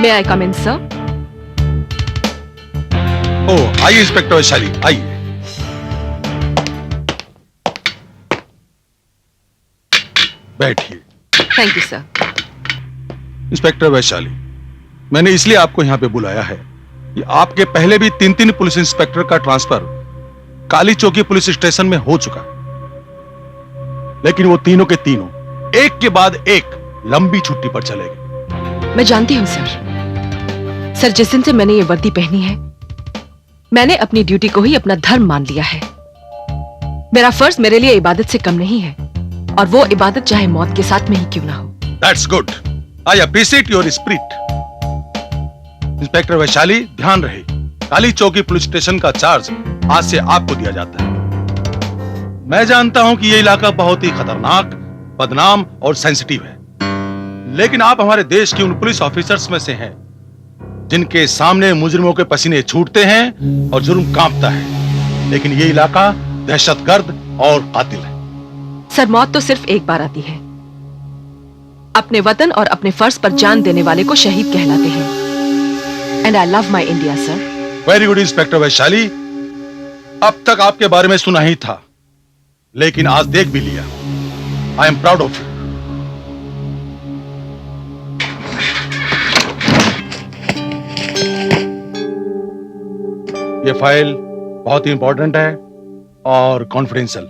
मे आई कम इन sir? ओह, आइए inspector Vaishali, आइए। बैठिए। Thank you sir. Inspector Vaishali, मैंने इसलिए आपको यहां पे बुलाया है कि आपके पहले भी 3 पुलिस इंस्पेक्टर का ट्रांसफर काली चौकी पुलिस स्टेशन में हो चुका, लेकिन वो तीनों के तीनों एक के बाद एक लंबी छुट्टी पर चले गए। मैं जानती हूं सर। सर, जिस दिन से मैंने ये वर्दी पहनी है, मैंने अपनी ड्यूटी को ही अपना धर्म मान लिया है। मेरा फर्ज मेरे लिए इबादत से कम नहीं है, और वो इबादत चाहे मौत के साथ में ही क्यों ना हो। That's good. I appreciate your spirit. Inspector Vaishali, ध्यान रहे, काली चौकी पुलिस स्टेशन का चार्ज आज से आपको दिया जाता है। मैं जानता हूं कि यह इलाका बहुत ही खतरनाक, बदनाम और सेंसिटिव है, लेकिन आप हमारे देश के उन पुलिस ऑफिसर्स में से हैं जिनके सामने मुजरिमों के पसीने छूटते हैं और जुर्म कांपता है। लेकिन यह इलाका दहशतगर्द और कातिल है। सर, मौत तो सिर्फ एक बार आती है। अपने वतन और अपने फर्ज पर जान देने वाले को शहीद कहलाते हैं। And I love my India sir. Very good inspector Vaishali, अब तक आपके बारे में सुना ही था, लेकिन आज देख भी लिया। I am proud of you. ये फाइल बहुत ही इंपॉर्टेंट है और कॉन्फिडेंशियल,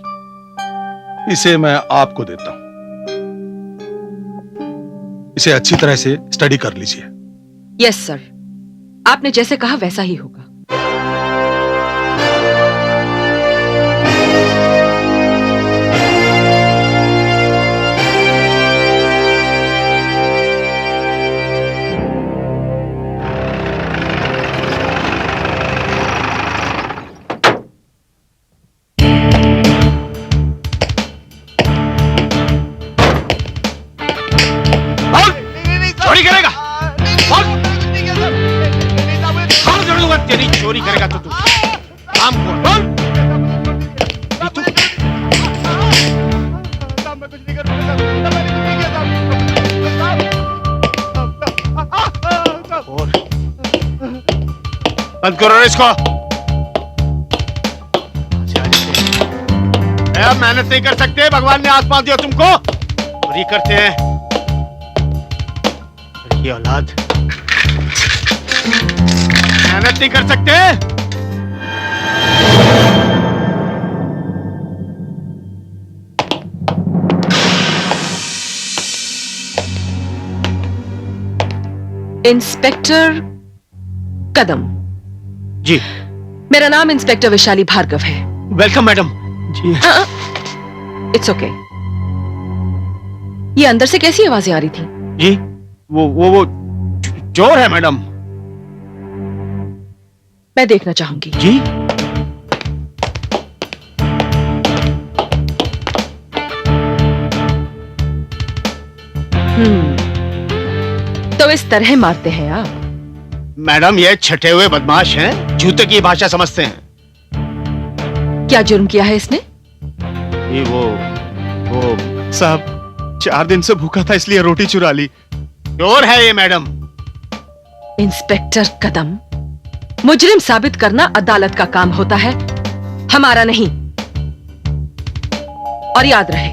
इसे मैं आपको देता हूं। इसे अच्छी तरह से स्टडी कर लीजिए। यस सर, आपने जैसे कहा वैसा ही होगा। चोरी करेगा? तेरी चोरी करेगा तो तू काम कर। बोल। बंद करो इसको। अब मेहनत नहीं कर सकते, भगवान ने आसपास दिया तुमको, चोरी करते हैं। ये औलाद मेहनत नहीं कर सकते। इंस्पेक्टर कदम। जी। मेरा नाम इंस्पेक्टर वैशाली भार्गव है। Welcome madam. जी। It's okay. ये अंदर से कैसी आवाजें आ रही थी? जी, वो चोर है मैडम। मैं देखना चाहूंगी। जी। तो इस तरह मारते हैं आप? मैडम, ये छठे हुए बदमाश हैं, जूते की भाषा समझते हैं। क्या जुर्म किया है इसने? ये वो साहब, 4 दिन से भूखा था इसलिए रोटी चुरा ली। चोर है ये मैडम। इंस्पेक्टर कदम, मुजरिम साबित करना अदालत का काम होता है, हमारा नहीं। और याद रहे,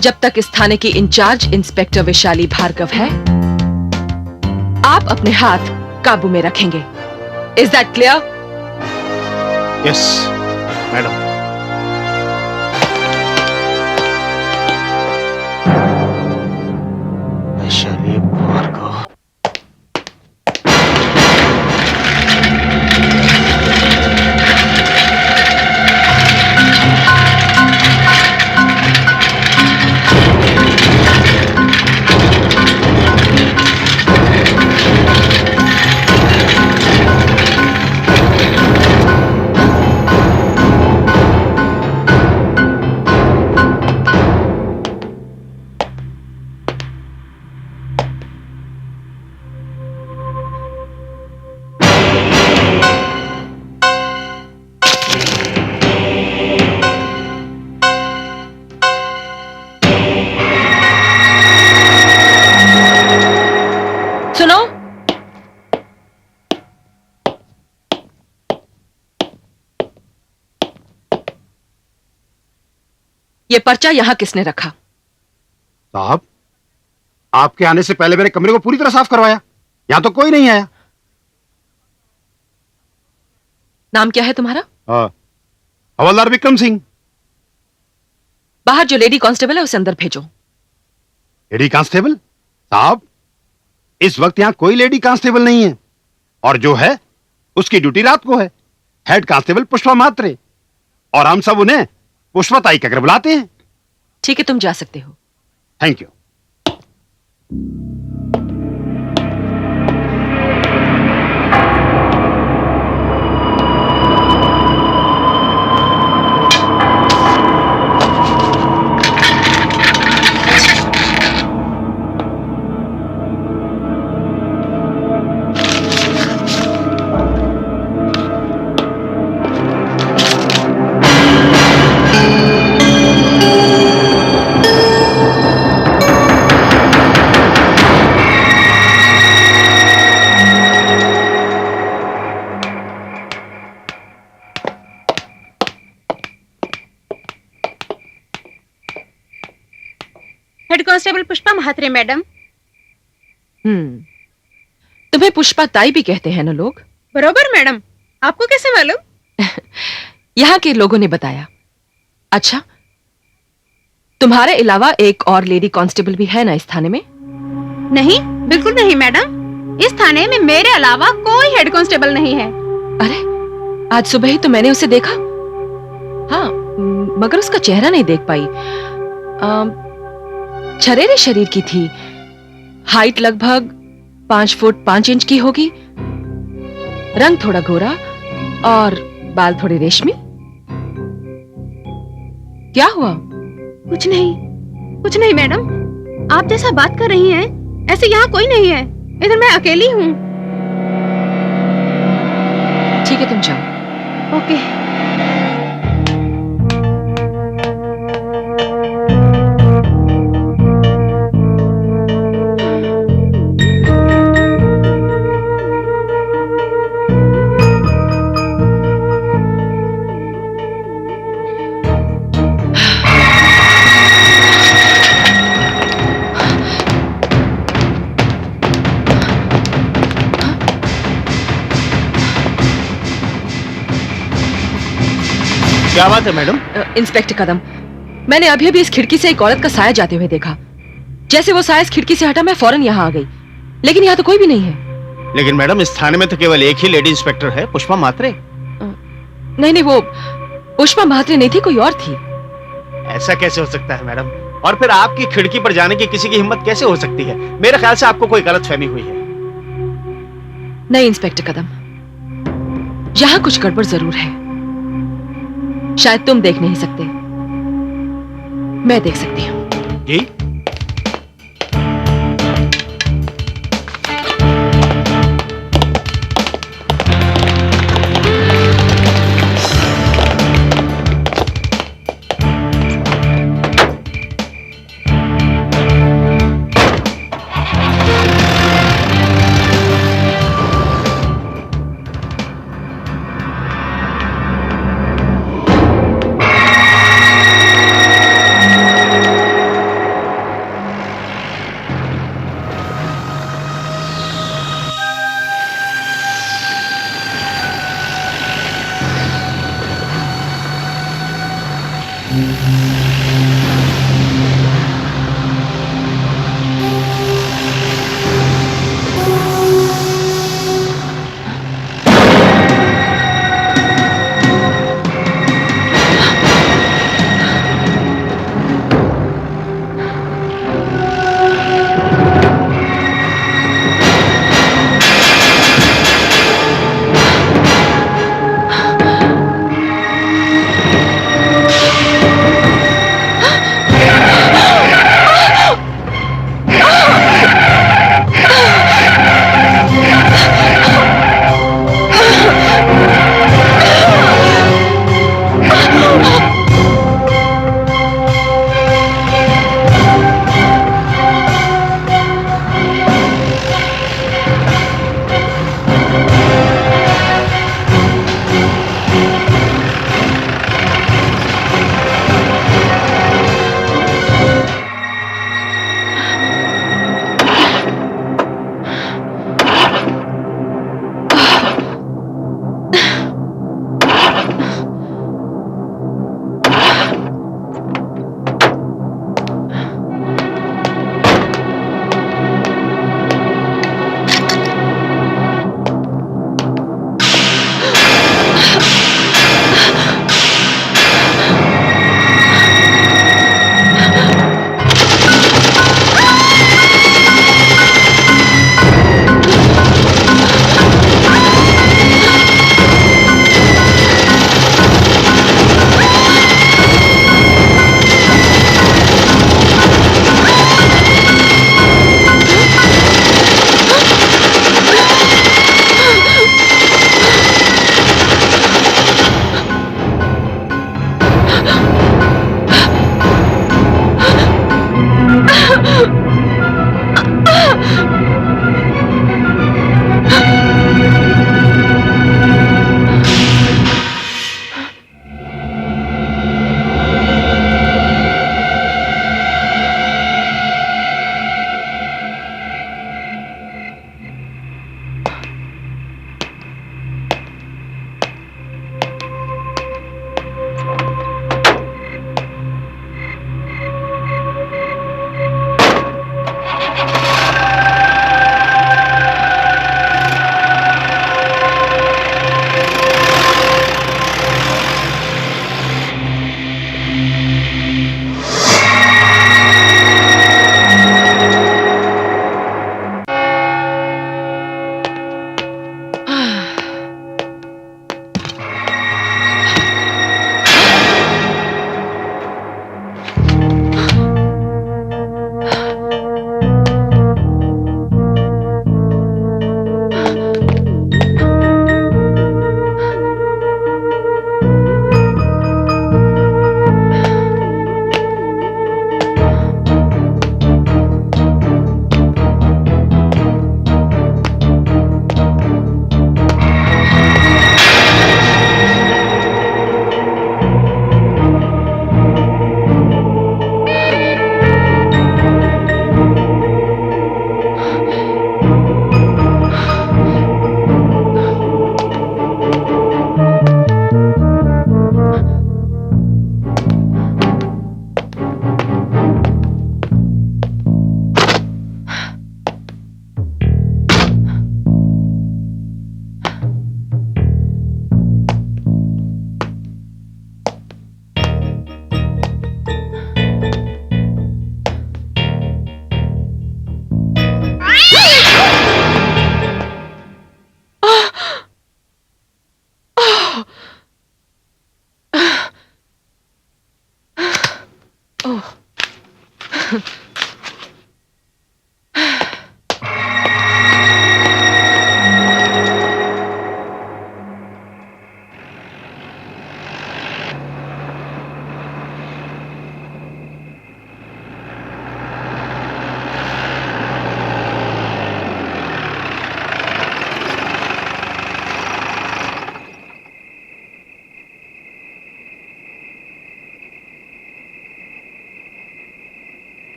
जब तक इस थाने की इंचार्ज इंस्पेक्टर वैशाली भार्गव है, आप अपने हाथ काबू में रखेंगे। Is that clear? Yes madam. Vaishali Bhargav. ये पर्चा यहां किसने रखा? साहब, आपके आने से पहले मैंने कमरे को पूरी तरह साफ करवाया। यहां तो कोई नहीं आया। नाम क्या है तुम्हारा? हवलदार विक्रम सिंह। बाहर जो लेडी कांस्टेबल है उसे अंदर भेजो। Lady constable? साहब, इस वक्त यहां कोई लेडी कांस्टेबल नहीं है, और जो है उसकी ड्यूटी रात को है। हेड कांस्टेबल पुष्पा मात्रे, और हम सब उन्हें पुष्पा ताई कहकर बुलाते हैं। ठीक है, तुम जा सकते हो। Thank you. Head constable Pushpa Mhatre madam. तुम्हें पुष्पा ताई भी कहते हैं ना लोग? बरोबर मैडम, आपको कैसे मालूम? यहाँ के लोगों ने बताया। अच्छा, तुम्हारे अलावा एक और लेडी कांस्टेबल भी है ना इस थाने में? नहीं, बिल्कुल नहीं मैडम। इस थाने में मेरे अलावा कोई हेड कांस्टेबल नहीं है। अरे, आज सुबह ही तो मैंने उसे देखा। हाँ, मगर उसका चेहरा नहीं देख पाई। छरेरे शरीर की थी, हाइट लगभग 5 फुट 5 इंच की होगी, रंग थोड़ा गोरा और बाल थोड़े रेशमी। क्या हुआ? कुछ नहीं मैडम। आप जैसा बात कर रही हैं, ऐसे यहाँ कोई नहीं है। इधर मैं अकेली हूँ। ठीक है, तुम जाओ। ओके। क्या बात है मैडम? इंस्पेक्टर कदम, मैंने अभी अभी इस खिड़की से एक औरत का साया जाते हुए देखा। जैसे वो साया इस खिड़की से हटा, मैं फौरन यहाँ आ गई, लेकिन यहाँ तो कोई भी नहीं है। लेकिन मैडम, इस थाने में तो केवल एक ही लेडी इंस्पेक्टर है, पुष्पा मात्रे। नहीं, वो पुष्पा मात्रे नहीं थी, कोई और थी। ऐसा कैसे हो सकता है मैडम? और फिर आपकी खिड़की पर जाने की किसी की हिम्मत कैसे हो सकती है? मेरे ख्याल से आपको कोई गलतफहमी हुई है। नहीं इंस्पेक्टर कदम, यहाँ कुछ गड़बड़ जरूर है। शायद तुम देख नहीं सकते, मैं देख सकती हूँ। जी?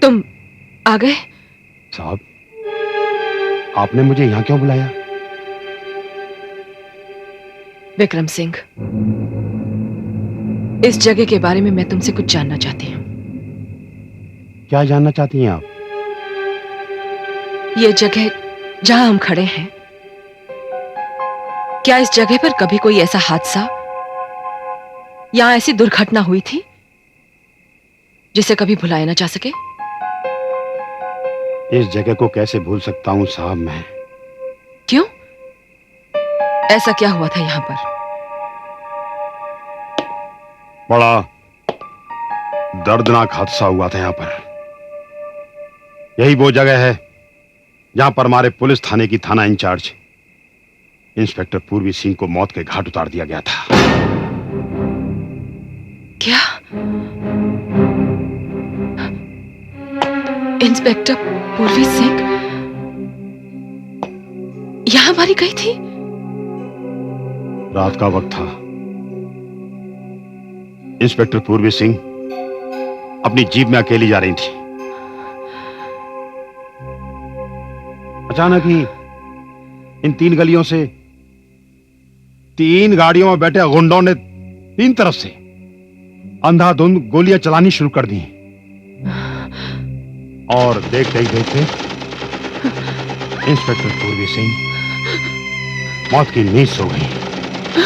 तुम आ गए? साहब, आपने मुझे यहाँ क्यों बुलाया? विक्रम सिंह, इस जगह के बारे में मैं तुमसे कुछ जानना चाहती हूँ। क्या जानना चाहती हैं आप? ये जगह जहां हम खड़े हैं, क्या इस जगह पर कभी कोई ऐसा हादसा या ऐसी दुर्घटना हुई थी जिसे कभी भुलाया ना जा सके? इस जगह को कैसे भूल सकता हूँ साहब मैं? क्यों? ऐसा क्या हुआ था यहां पर? बड़ा दर्दनाक हादसा हुआ था यहाँ पर। यही वो जगह है जहां पर हमारे पुलिस थाने की थाना इंचार्ज इंस्पेक्टर पूर्वी सिंह को मौत के घाट उतार दिया गया था। क्या? इंस्पेक्टर पूर्वी सिंह यहां मारी गई थी? रात का वक्त था। इंस्पेक्टर पूर्वी सिंह अपनी जीप में अकेली जा रही थी। अचानक ही इन 3 गलियों से 3 गाड़ियों में बैठे गुंडों ने 3 तरफ से अंधाधुंध गोलियां चलानी शुरू कर दी और देखते ही देखते इंस्पेक्टर पूर्वी सिंह मौत की नींद सो गई। हेलो।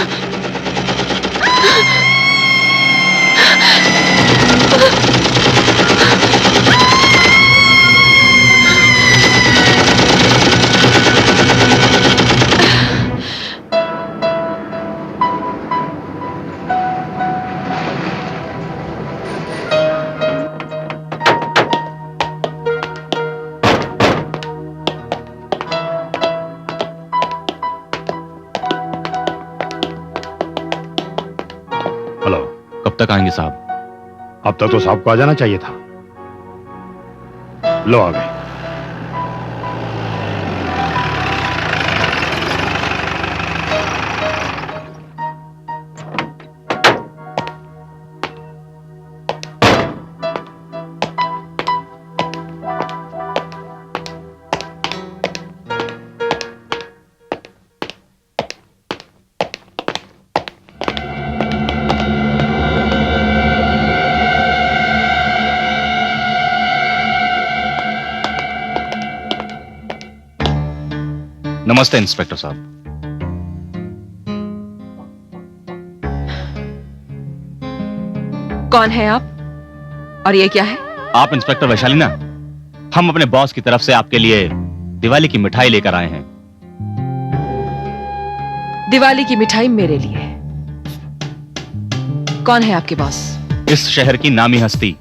कब तक आएंगे साहब? अब तक तो साहब को आ जाना चाहिए था। लो आ गए। नमस्ते इंस्पेक्टर साहब। कौन है आप और ये क्या है? आप इंस्पेक्टर वैशाली ना? हम अपने बॉस की तरफ से आपके लिए दिवाली की मिठाई लेकर आए हैं। दिवाली की मिठाई मेरे लिए? कौन है आपके बॉस? इस शहर की नामी हस्ती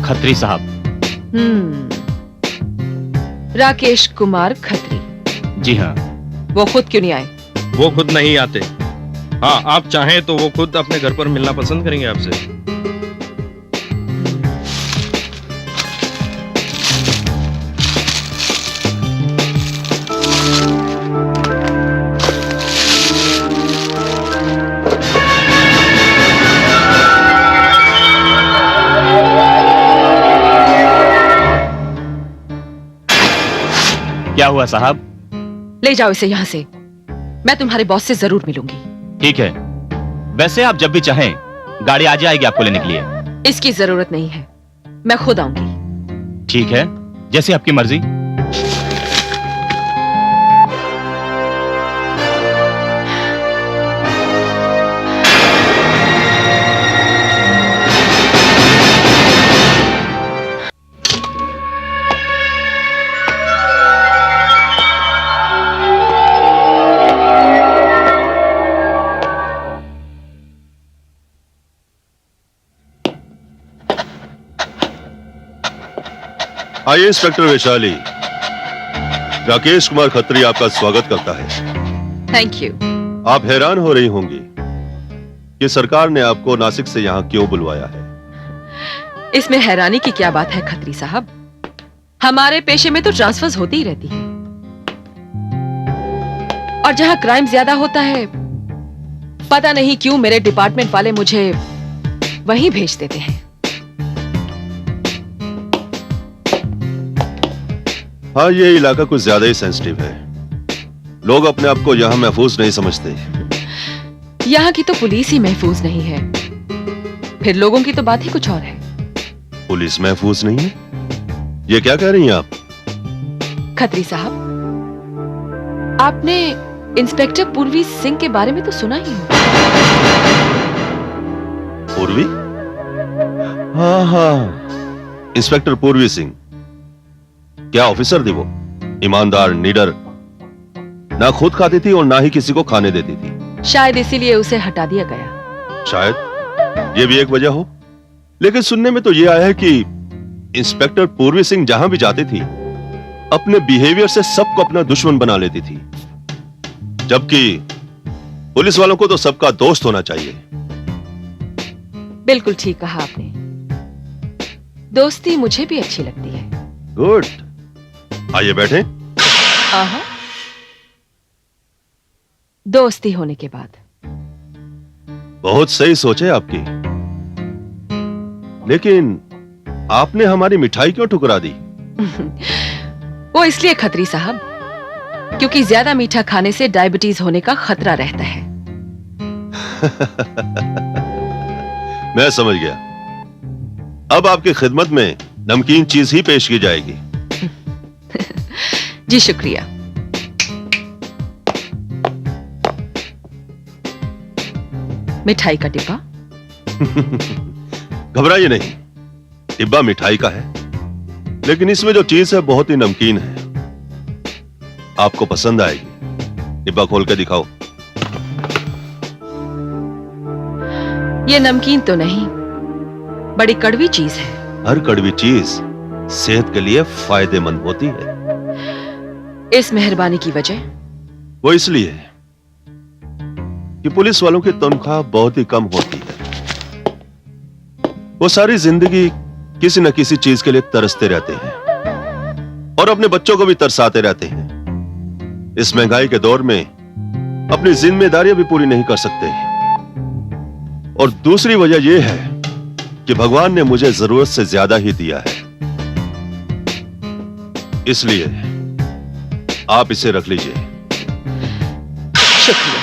खत्री साहब। राकेश कुमार खत्री। जी हाँ। वो खुद क्यों नहीं आए? वो खुद नहीं आते। हाँ, आप चाहें तो वो खुद अपने घर पर मिलना पसंद करेंगे आपसे। क्या हुआ साहब? ले जाओ इसे यहां से। मैं तुम्हारे बॉस से जरूर मिलूंगी। ठीक है, वैसे आप जब भी चाहें गाड़ी आ जाएगी आपको लेने के लिए। इसकी जरूरत नहीं है, मैं खुद आऊंगी। ठीक है, जैसे आपकी मर्जी। आइए इंस्पेक्टर वैशाली, राकेश कुमार खत्री आपका स्वागत करता है। Thank you. आप हैरान हो रही होंगी कि सरकार ने आपको नासिक से यहाँ क्यों बुलवाया है। इसमें हैरानी की क्या बात है खत्री साहब? हमारे पेशे में तो ट्रांसफर्स होती ही रहती हैं। और जहां क्राइम ज्यादा होता है, पता नहीं क्यों मेरे डिपार्टमेंट वाले मुझे वहीं भेज देते हैं। हाँ, ये इलाका कुछ ज्यादा ही सेंसिटिव है। लोग अपने आप को यहाँ महफूज नहीं समझते। यहाँ की तो पुलिस ही महफूज नहीं है, फिर लोगों की तो बात ही कुछ और है। पुलिस महफूज नहीं है? ये क्या कह रही हैं आप? खत्री साहब, आपने इंस्पेक्टर पूर्वी सिंह के बारे में तो सुना ही होगा। पूर्वी? हाँ हाँ, इंस्पेक्टर पूर्वी सिंह। क्या ऑफिसर थी वो? ईमानदार, निडर, ना खुद खाती थी और ना ही किसी को खाने देती थी। शायद इसीलिए उसे हटा दिया गया। शायद ये भी एक वजह हो, लेकिन सुनने में तो ये आया है कि इंस्पेक्टर पूर्वी सिंह जहां भी जाती थी अपने बिहेवियर से सबको अपना दुश्मन बना लेती थी, जबकि पुलिस वालों को तो सबका दोस्त होना चाहिए। बिल्कुल ठीक कहा आपने। दोस्ती मुझे भी अच्छी लगती है। गुड, आइए बैठें। आहा, दोस्ती होने के बाद। बहुत सही सोच है आपकी, लेकिन आपने हमारी मिठाई क्यों ठुकरा दी? वो इसलिए खत्री साहब, क्योंकि ज्यादा मीठा खाने से डायबिटीज होने का खतरा रहता है। मैं समझ गया। अब आपकी खिदमत में नमकीन चीज ही पेश की जाएगी। जी शुक्रिया। मिठाई का डिब्बा। घबराइए नहीं, डिब्बा मिठाई का है, लेकिन इसमें जो चीज है बहुत ही नमकीन है, आपको पसंद आएगी। डिब्बा खोल के दिखाओ। ये नमकीन तो नहीं, बड़ी कड़वी चीज है। हर कड़वी चीज सेहत के लिए फायदेमंद होती है। इस मेहरबानी की वजह? वो इसलिए कि पुलिस वालों की तनख्वाह बहुत ही कम होती है। वो सारी जिंदगी किसी न किसी चीज के लिए तरसते रहते हैं और अपने बच्चों को भी तरसाते रहते हैं। इस महंगाई के दौर में अपनी जिम्मेदारियां भी पूरी नहीं कर सकते। और दूसरी वजह यह है कि भगवान ने मुझे जरूरत से ज्यादा ही दिया है, इसलिए आप इसे रख लीजिए। शुक्रिया।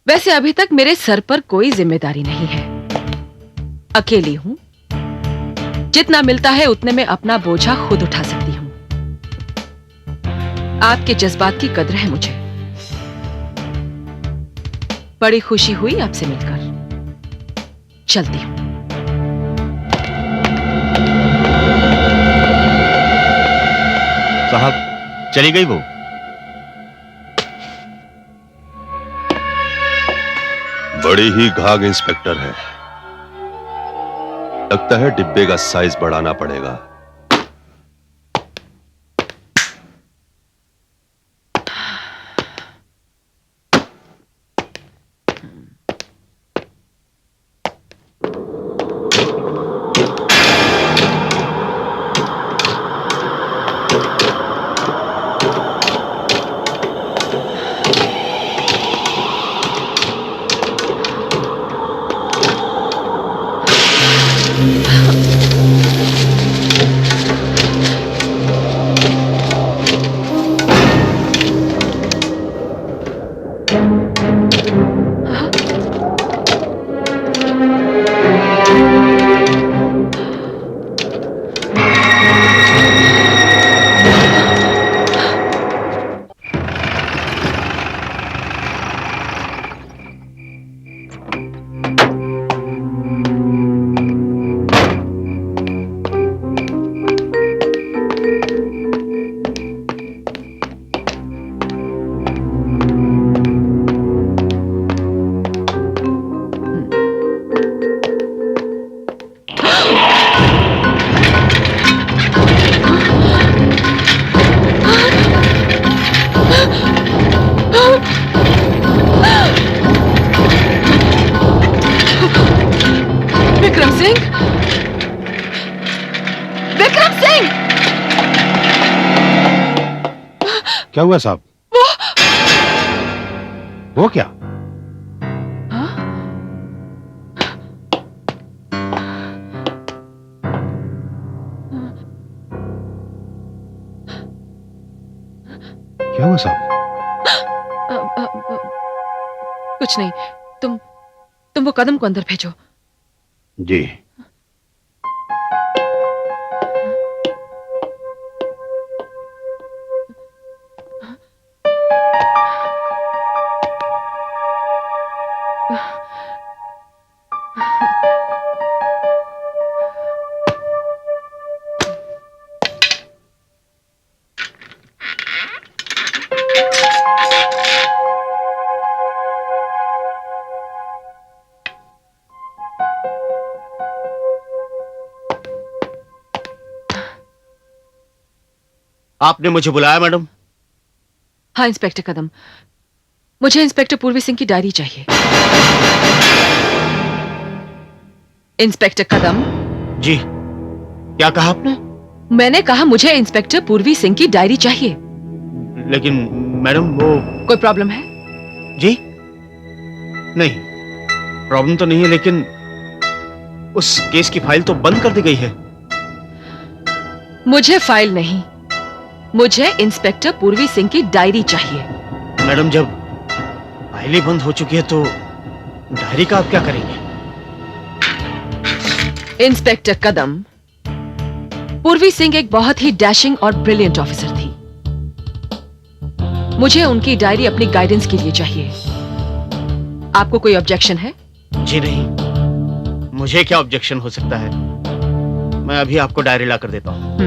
वैसे अभी तक मेरे सर पर कोई जिम्मेदारी नहीं है, अकेली हूं। जितना मिलता है उतने में अपना बोझा खुद उठा सकती हूं। आपके जज्बात की कदर है मुझे। बड़ी खुशी हुई आपसे मिलकर। चलती हूं। साहब, चली गई वो? बड़ी ही घाघ इंस्पेक्टर है, लगता है डिब्बे का साइज बढ़ाना पड़ेगा। विक्रम सिंह! विक्रम सिंह! क्या हुआ साहब? वो क्या? क्या हुआ साहब? कुछ नहीं। तुम वो कदम को अंदर भेजो। जी। आपने मुझे बुलाया मैडम? हाँ इंस्पेक्टर कदम, मुझे इंस्पेक्टर पूर्वी सिंह की डायरी चाहिए। इंस्पेक्टर कदम। जी, क्या कहा आपने? मैंने कहा मुझे इंस्पेक्टर पूर्वी सिंह की डायरी चाहिए। लेकिन मैडम वो... कोई प्रॉब्लम है? जी नहीं, प्रॉब्लम तो नहीं है, लेकिन उस केस की फाइल तो बंद कर दी गई है। मुझे फाइल नहीं, मुझे इंस्पेक्टर पूर्वी सिंह की डायरी चाहिए। मैडम, जब फाइल ही बंद हो चुकी है तो डायरी का आप क्या करेंगे? इंस्पेक्टर कदम, पूर्वी सिंह एक बहुत ही डैशिंग और ब्रिलियंट ऑफिसर थी। मुझे उनकी डायरी अपनी गाइडेंस के लिए चाहिए। आपको कोई ऑब्जेक्शन है? जी नहीं, मुझे क्या ऑब्जेक्शन हो सकता है। मैं अभी आपको डायरी ला कर देता हूँ।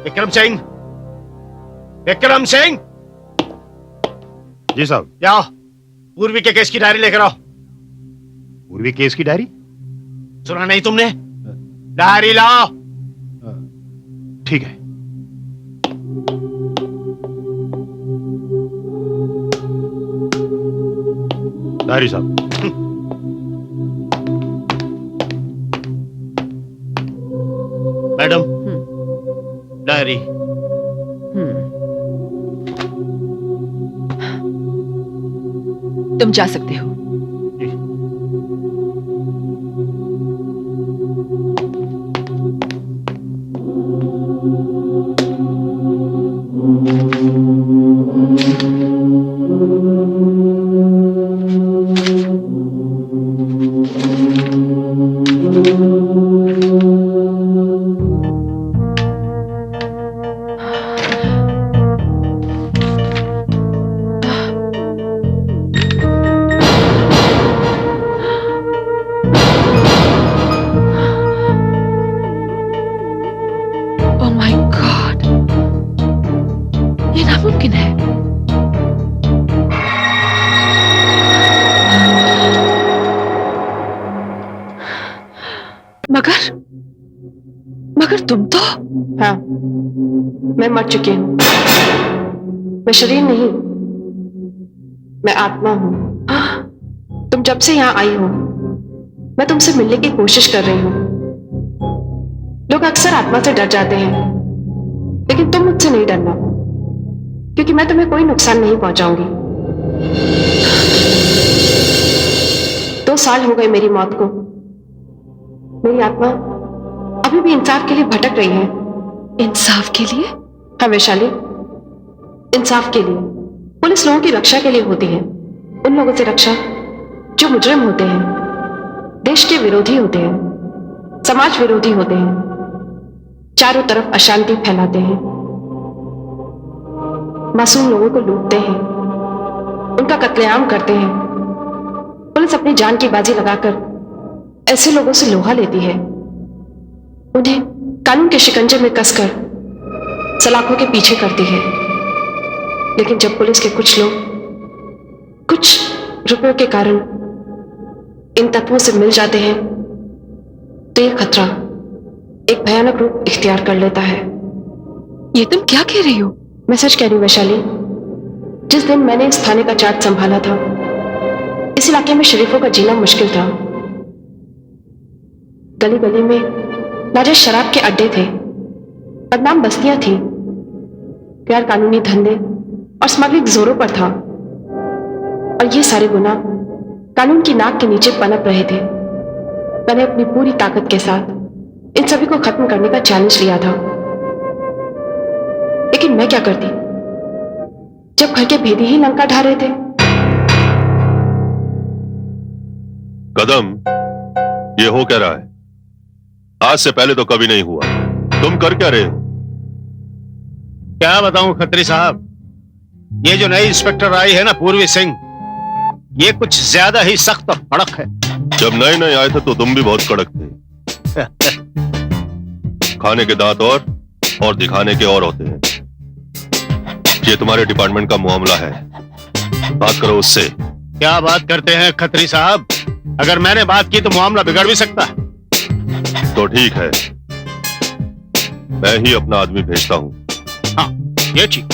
विक्रम सिंह, विक्रम सिंह, जी साहब। जाओ पूर्वी के केस की डायरी लेकर आओ। पूर्वी केस की डायरी? सुना नहीं तुमने? डायरी लाओ। ठीक है। डायरी साहब। Madam, diary. तुम जा सकते हो। Oh my God! ये नामुमकिन है। मगर तुम तो। हाँ, मैं मर चुकी हूँ। मैं शरीर नहीं, मैं आत्मा हूँ। तुम जब से यहाँ आई हो, मैं तुमसे मिलने की कोशिश कर रही हूँ। लोग अक्सर आत्मा से डर जाते हैं, लेकिन तुम मुझसे नहीं डरना, क्योंकि मैं तुम्हें कोई नुकसान नहीं पहुंचाऊंगी। 2 साल हो गए मेरी मौत को। मेरी आत्मा अभी भी इंसाफ के लिए भटक रही है। इंसाफ के लिए? हाँ वैशाली, इंसाफ के लिए। पुलिस लोगों की रक्षा के लिए होती है, उन लोगों से रक्षा जो मुजरिम होते हैं, देश के विरोधी होते हैं, समाज विरोधी होते हैं, चारों तरफ अशांति फैलाते हैं, मासूम लोगों को लूटते हैं, उनका कत्लेआम करते हैं। पुलिस अपनी जान की बाजी लगाकर ऐसे लोगों से लोहा लेती है, उन्हें कानून के शिकंजे में कसकर सलाखों के पीछे करती है। लेकिन जब पुलिस के कुछ लोग कुछ रुपयों के कारण इन तत्वों से मिल जाते हैं, तो ये खतरा एक भयानक रूप इख्तियार कर लेता है। ये तुम क्या कह रही हो? मैं सच कह रही हूँ वैशाली। जिस दिन मैंने इस थाने का चार्ज संभाला था, इस इलाके में शरीफों का जीना मुश्किल था। गली गली में नाजायज शराब के अड्डे थे, बदनाम बस्तियां थी, गैर कानूनी धंधे और स्मगलिंग जोरों पर था। और ये सारे गुनाह कानून की नाक के नीचे पनप रहे थे। मैंने अपनी पूरी ताकत के साथ इन सभी को खत्म करने का चैलेंज लिया था। लेकिन मैं क्या करती जब घर के भेदी ही लंका ढा रहे थे। कदम, ये हो क्या रहा है? आज से पहले तो कभी नहीं हुआ। तुम कर क्या रहे हो? क्या बताऊं खत्री साहब, ये जो नई इंस्पेक्टर आई है ना, पूर्वी सिंह, ये कुछ ज्यादा ही सख्त और कड़क है। जब नए नए आए थे तो तुम भी बहुत कड़क थे। खाने के दांत और दिखाने के और होते हैं। ये तुम्हारे डिपार्टमेंट का मामला है, बात करो उससे। क्या बात करते हैं खत्री साहब, अगर मैंने बात की तो मामला बिगड़ भी सकता है। तो ठीक है, मैं ही अपना आदमी भेजता हूँ। हाँ, ये ठीक।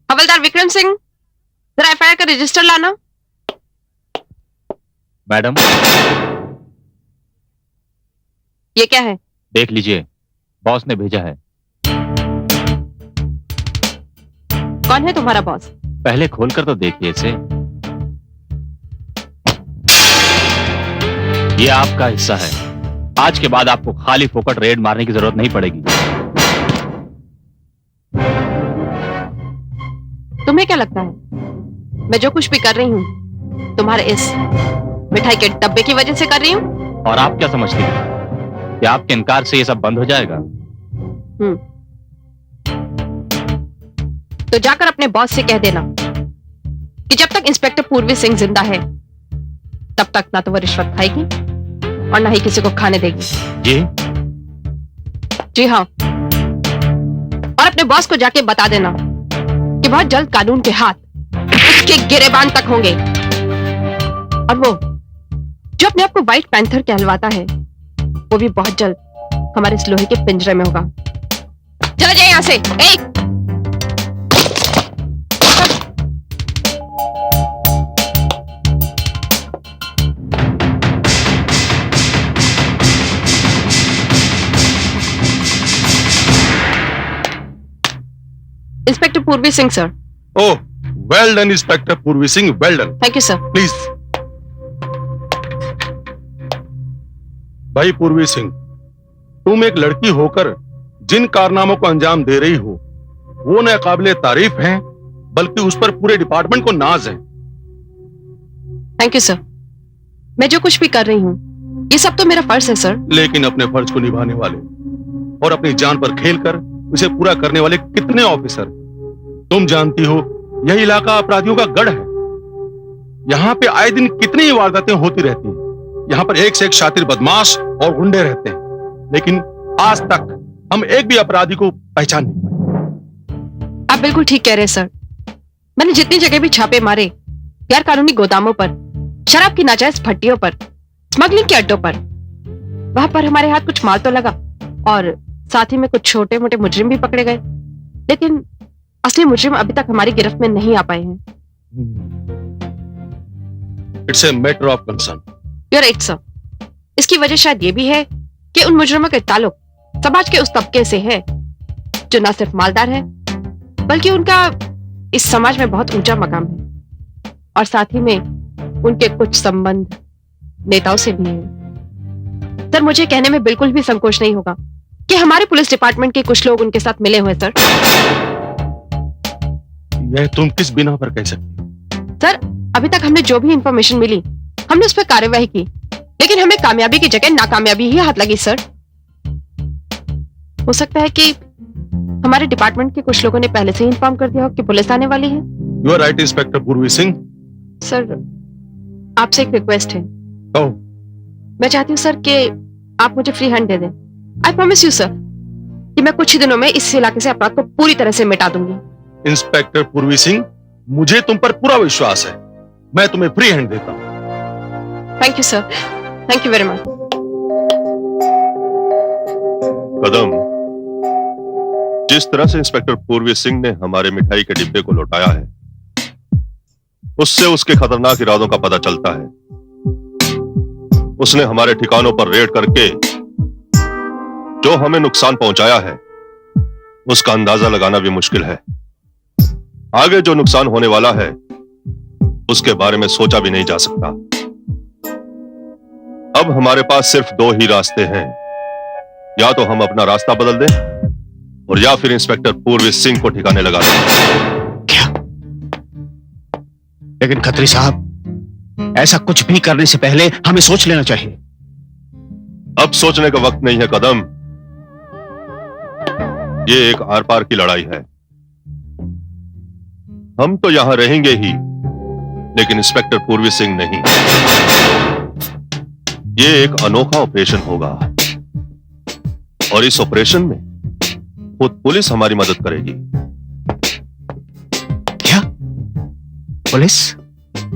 हवलदार विक्रम सिंह, जरा एफआईआर का रजिस्टर लाना। मैडम, ये क्या है? देख लीजिए, बॉस ने भेजा है। कौन है तुम्हारा बॉस? पहले खोलकर तो देखिए इसे। ये आपका हिस्सा है। आज के बाद आपको खाली फोकट रेड मारने की जरूरत नहीं पड़ेगी। तुम्हें क्या लगता है मैं जो कुछ भी कर रही हूँ तुम्हारे इस मिठाई के डब्बे की वजह से कर रही हूँ। और आप क्या समझती हैं कि आपके इनकार से ये सब बंद हो जाएगा? तो जाकर अपने बॉस से कह देना कि जब तक इंस्पेक्टर पूर्वी सिंह जिंदा है तब तक ना तो वो रिश्वत खाएगी और ना ही किसी को खाने देगी। जी हाँ, और अपने बॉस को जाके बता देना कि बहुत जल्द कानून के हाथ उसके गिरेबान तक होंगे और वो जो अपने आप को व्हाइट पैंथर कहलवाता है वो भी बहुत जल्द हमारे इस लोहे के पिंजरे में होगा। चले जाए यहां से। एक इंस्पेक्टर पूर्वी सिंह सर। ओह, वेल डन इंस्पेक्टर पूर्वी Singh, well done. Thank you sir. Please. भाई पूर्वी सिंह, तुम एक लड़की होकर जिन कारनामों को अंजाम दे रही हो वो न काबिले तारीफ हैं बल्कि उस पर पूरे डिपार्टमेंट को नाज है। Thank you sir. मैं जो कुछ भी कर रही हूँ ये सब तो मेरा फर्ज है सर। लेकिन अपने फर्ज को निभाने वाले और अपनी जान पर खेलकर उसे पूरा करने वाले कितने ऑफिसर। तुम जानती हो यह इलाका अपराधियों का गढ़ है। यहाँ पे आए दिन कितनी वारदातें होती रहती हैं। यहाँ पर एक से एक शातिर बदमाश और गुंडे रहते हैं, लेकिन आज तक हम एक भी अपराधी को पहचान नहीं पाए। आप बिल्कुल ठीक कह रहे हैं सर। मैंने जितनी जगह भी छापे मारे, गैर कानूनी गोदामों पर, शराब की नाजायज भट्टियों पर, स्मगलिंग के अड्डों पर, वहां पर हमारे हाथ कुछ माल तो लगा और साथ ही में कुछ छोटे मोटे मुजरिम भी पकड़े गए, लेकिन असली मुजरिम अभी तक हमारी गिरफ्त में नहीं आ पाए हैं। It's a matter of concern. You are right sir. इसकी वजह शायद ये भी है कि उन मुजरिमों के ताल्लुक समाज के उस तबके से है जो न सिर्फ मालदार है बल्कि उनका इस समाज में बहुत ऊंचा मकाम है और साथ ही में उनके कुछ संबंध नेताओं से भी है। सर मुझे कहने में बिल्कुल भी संकोच नहीं होगा कि हमारे पुलिस डिपार्टमेंट के कुछ लोग उनके साथ मिले हुए सर। यह तुम किस बिना पर कह सकती हो? सर अभी तक हमने जो भी इंफॉर्मेशन मिली हमने उस पर कार्यवाही की, लेकिन हमें कामयाबी की जगह नाकामयाबी ही हाथ लगी सर। हो सकता है कि हमारे डिपार्टमेंट के कुछ लोगों ने पहले से ही इन्फॉर्म कर दिया हो कि पुलिस आने वाली है। यू आर राइट इंस्पेक्टर पूर्वी सिंह। सर आपसे एक रिक्वेस्ट है। ओह, मैं चाहती हूँ सर कि आप मुझे फ्री हैंड दे दें। आई प्रॉमिस यू सर कि मैं कुछ ही दिनों में इस इलाके से अपराध को पूरी तरह से मिटा दूंगी। इंस्पेक्टर पूर्वी सिंह, मुझे तुम पर पूरा विश्वास है। मैं तुम्हें फ्री हैंड देता हूं। Thank you sir. Thank you very much. Kadam, जिस तरह से इंस्पेक्टर पूर्वी सिंह ने हमारे मिठाई के डिब्बे को लौटाया है उससे उसके खतरनाक इरादों का पता चलता है। उसने हमारे ठिकानों पर रेड करके जो हमें नुकसान पहुंचाया है उसका अंदाजा लगाना भी मुश्किल है। आगे जो नुकसान होने वाला है उसके बारे में सोचा भी नहीं जा सकता। अब हमारे पास सिर्फ दो ही रास्ते हैं, या तो हम अपना रास्ता बदल दें और या फिर इंस्पेक्टर पूर्वी सिंह को ठिकाने लगा दें। क्या? लेकिन खत्री साहब, ऐसा कुछ भी करने से पहले हमें सोच लेना चाहिए। अब सोचने का वक्त नहीं है कदम। ये एक आर पार की लड़ाई है। हम तो यहां रहेंगे ही, लेकिन इंस्पेक्टर पूर्वी सिंह नहीं। ये एक अनोखा ऑपरेशन होगा और इस ऑपरेशन में खुद पुलिस हमारी मदद करेगी। क्या? पुलिस?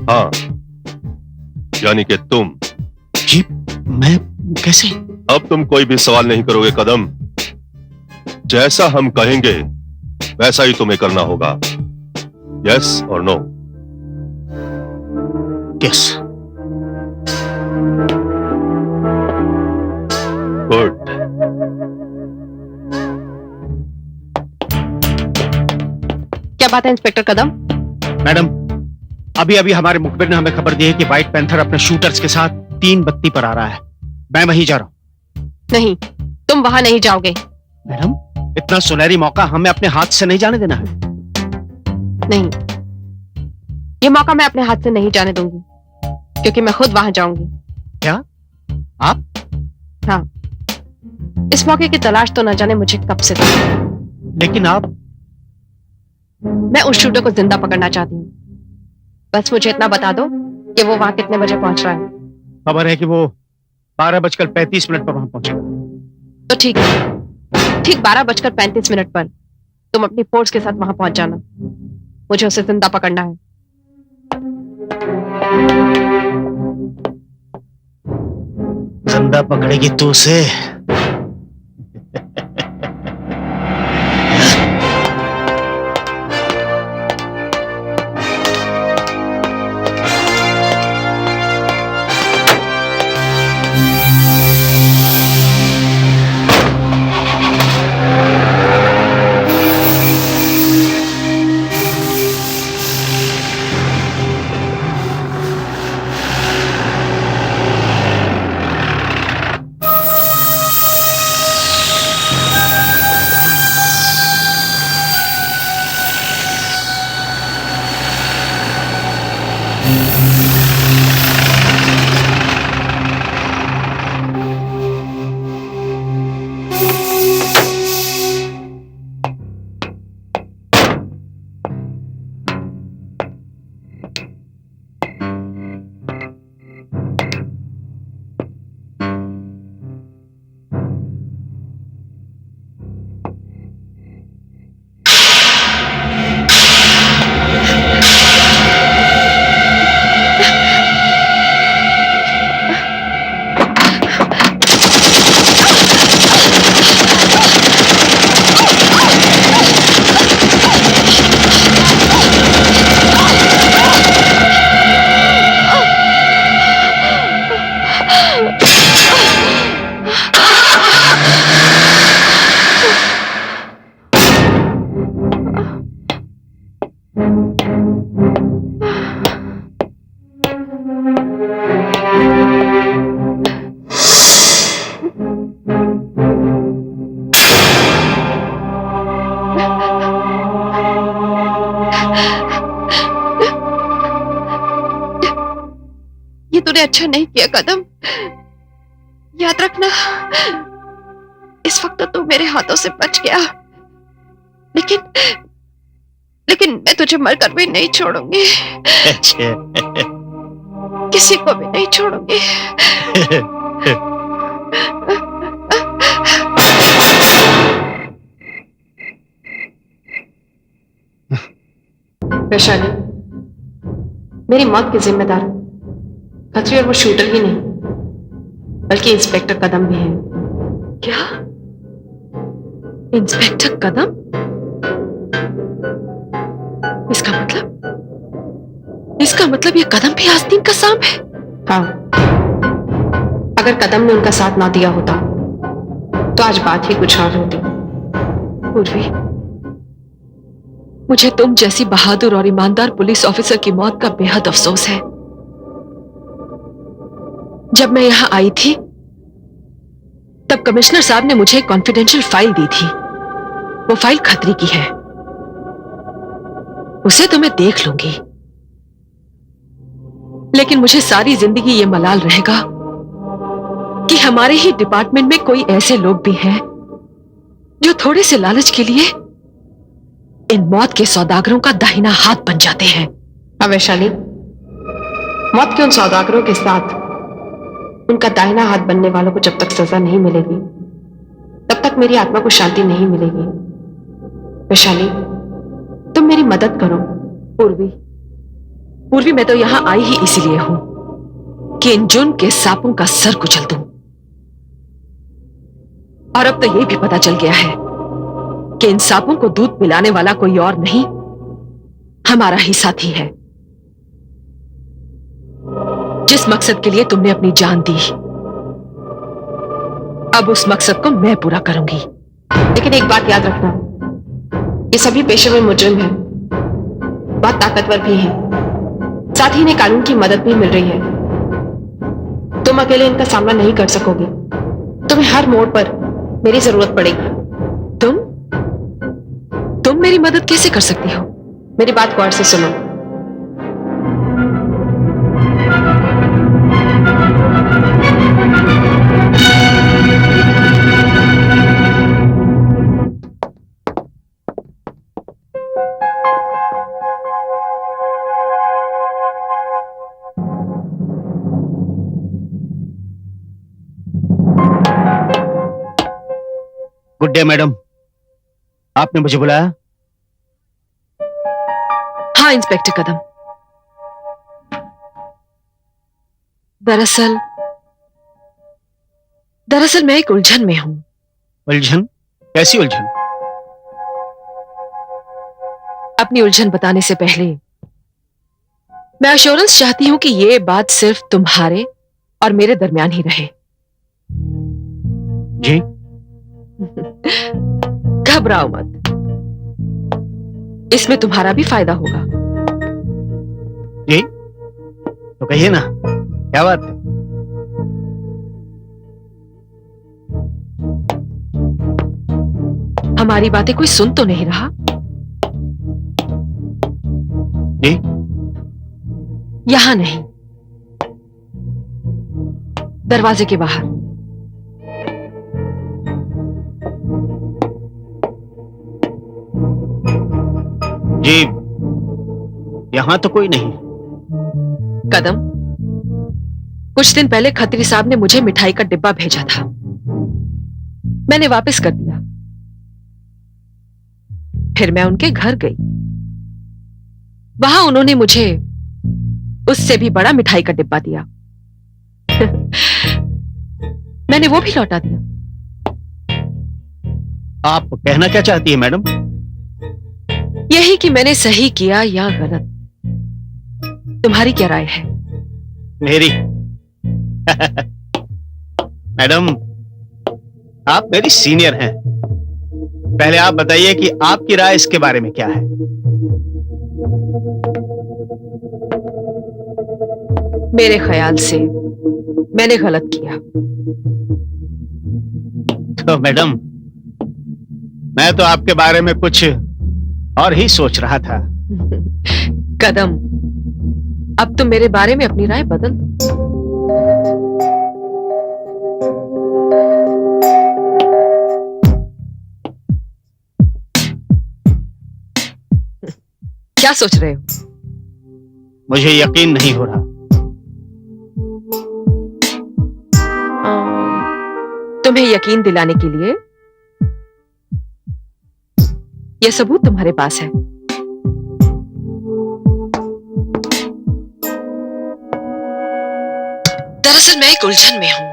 हाँ, यानी कि तुम। जी, मैं कैसे? अब तुम कोई भी सवाल नहीं करोगे कदम। जैसा हम कहेंगे वैसा ही तुम्हें करना होगा। यस और नो? यस। गुड। क्या बात है इंस्पेक्टर कदम? मैडम, अभी अभी हमारे मुखबिर ने हमें खबर दी है कि व्हाइट पैंथर अपने शूटर्स के साथ 3 बत्ती पर आ रहा है। मैं वहीं जा रहा हूं। नहीं, तुम वहां नहीं जाओगे। मैडम, इतना सुनहरी मौका हमें अपने हाथ से नहीं जाने देना है। नहीं, ये मौका मैं अपने हाथ से नहीं जाने दूंगी। क्योंकि मैं खुद वहां जाऊंगी। क्या? आप? हाँ, इस मौके की तलाश तो न जाने मुझे कब से थी। लेकिन आप? मैं उस शूटर को जिंदा पकड़ना चाहती हूँ। बस मुझे इतना बता दो कि वो वहां कितने बजे पहुंच रहा है। खबर है कि वो 12:35 पर वहां पहुंचेगा। तो ठीक है, ठीक 12:35 पर तुम अपनी फोर्स के साथ वहां पहुंच जाना। मुझे उसे जिंदा पकड़ना है। जिंदा पकड़ेगी तू उसे? ये तूने अच्छा नहीं किया कदम। याद रखना, इस वक्त तो तू मेरे हाथों से बच गया, लेकिन मैं तुझे मरकर भी नहीं छोड़ूंगी। किसी को भी नहीं छोड़ूंगी। वैशाली, मेरी मौत के जिम्मेदार खतरी और वो शूटर ही नहीं, बल्कि इंस्पेक्टर कदम भी है। क्या? इंस्पेक्टर कदम? इसका मतलब ये कदम भी आस्तीन का सांप है? हाँ, अगर कदम ने उनका साथ ना दिया होता तो आज बात ही कुछ और होती। पूर्वी, मुझे तुम जैसी बहादुर और ईमानदार पुलिस ऑफिसर की मौत का बेहद अफसोस है। जब मैं यहां आई थी तब कमिश्नर साहब ने मुझे कॉन्फिडेंशियल फाइल दी थी। वो फाइल खतरे की है, उसे तो मैं देख लूंगी, लेकिन मुझे सारी जिंदगी ये मलाल रहेगा कि हमारे ही डिपार्टमेंट में कोई ऐसे लोग भी हैं जो थोड़े से लालच के लिए इन मौत के सौदागरों का दाहिना हाथ बन जाते हैं। वैशाली, मौत के उन सौदागरों के साथ उनका दाहिना हाथ बनने वालों को जब तक सजा नहीं मिलेगी तब तक मेरी आत्मा को शांति नहीं मिलेगी। वैशाली, तुम मेरी मदद करो। पूर्वी, मैं तो यहां आई ही इसीलिए हूं कि इन जुर्म के सांपों का सर कुचल दूं। और अब तो यह भी पता चल गया है कि इन सांपों को दूध पिलाने वाला कोई और नहीं, हमारा ही साथी है। जिस मकसद के लिए तुमने अपनी जान दी, अब उस मकसद को मैं पूरा करूंगी। लेकिन एक बात याद रखना, ये सभी पेशेवर मुजरिम हैं, बहुत ताकतवर भी हैं, साथ ही इन्हें कानून की मदद भी मिल रही है। तुम अकेले इनका सामना नहीं कर सकोगे, तुम्हें हर मोड़ पर मेरी जरूरत पड़ेगी। तुम मेरी मदद कैसे कर सकती हो? मेरी बात गौर से सुनो। गुड डे मैडम, आपने मुझे बुलाया? हाँ इंस्पेक्टर कदम, दरअसल मैं एक उलझन में हूं। उलझन? कैसी उलझन? अपनी उलझन बताने से पहले मैं अश्योरेंस चाहती हूं कि ये बात सिर्फ तुम्हारे और मेरे दरमियान ही रहे। जी? घबराओ मत, इसमें तुम्हारा भी फायदा होगा। जी? तो कहिए ना, क्या बात है? हमारी बातें कोई सुन तो नहीं रहा? जी? यहां नहीं, दरवाजे के बाहर। जी, यहां तो कोई नहीं। कदम, कुछ दिन पहले खत्री साहब ने मुझे मिठाई का डिब्बा भेजा था, मैंने वापस कर दिया। फिर मैं उनके घर गई, वहां उन्होंने मुझे उससे भी बड़ा मिठाई का डिब्बा दिया। मैंने वो भी लौटा दिया। आप कहना क्या चाहती है मैडम? यही कि मैंने सही किया या गलत, तुम्हारी क्या राय है? मेरी? मैडम, आप मेरी सीनियर हैं। पहले आप बताइए कि आपकी राय इसके बारे में क्या है? मेरे ख्याल से मैंने गलत किया। तो मैडम, मैं तो आपके बारे में कुछ और ही सोच रहा था। कदम, अब तुम मेरे बारे में अपनी राय बदल दो। क्या सोच रहे हो? मुझे यकीन नहीं हो रहा। तुम्हें यकीन दिलाने के लिए यह सबूत तुम्हारे पास है। दरअसल मैं एक उलझन में हूं।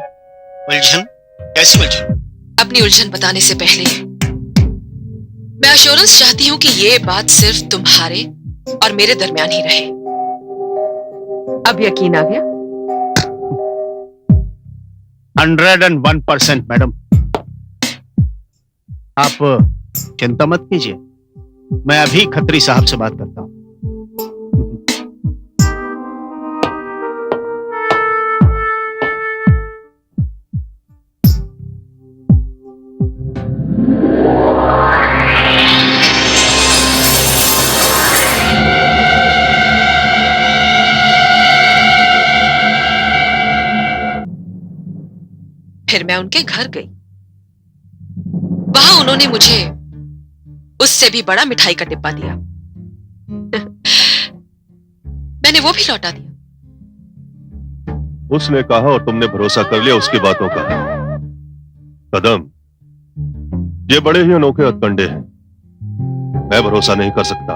उलझन? कैसी उलझन? अपनी उलझन बताने से पहले मैं अश्योरेंस चाहती हूं कि ये बात सिर्फ तुम्हारे और मेरे दरमियान ही रहे। अब यकीन आ गया? 101% मैडम। आप चिंता मत कीजिए, मैं अभी खत्री साहब से बात करता हूं। फिर मैं उनके घर गई, वहां उन्होंने मुझे उससे भी बड़ा मिठाई का डिब्बा दिया। मैंने वो भी लौटा दिया। उसने कहा और तुमने भरोसा कर लिया उसकी बातों का। कदम, ये बड़े ही अनोखे हथकंडे हैं, मैं भरोसा नहीं कर सकता।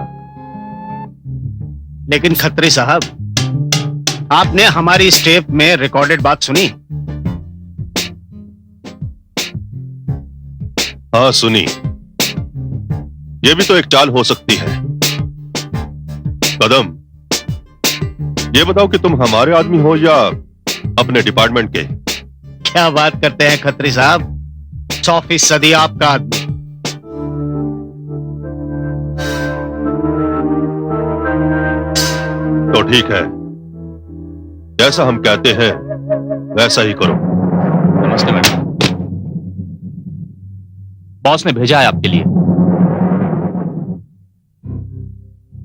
लेकिन खत्री साहब, आपने हमारी इस टेप में रिकॉर्डेड बात सुनी? हाँ सुनी। ये भी तो एक चाल हो सकती है। कदम, ये बताओ कि तुम हमारे आदमी हो या अपने डिपार्टमेंट के? क्या बात करते हैं खत्री साहब, 100% आपका आदमी। तो ठीक है, जैसा हम कहते हैं वैसा ही करो। नमस्ते मैडम, बॉस ने भेजा है आपके लिए।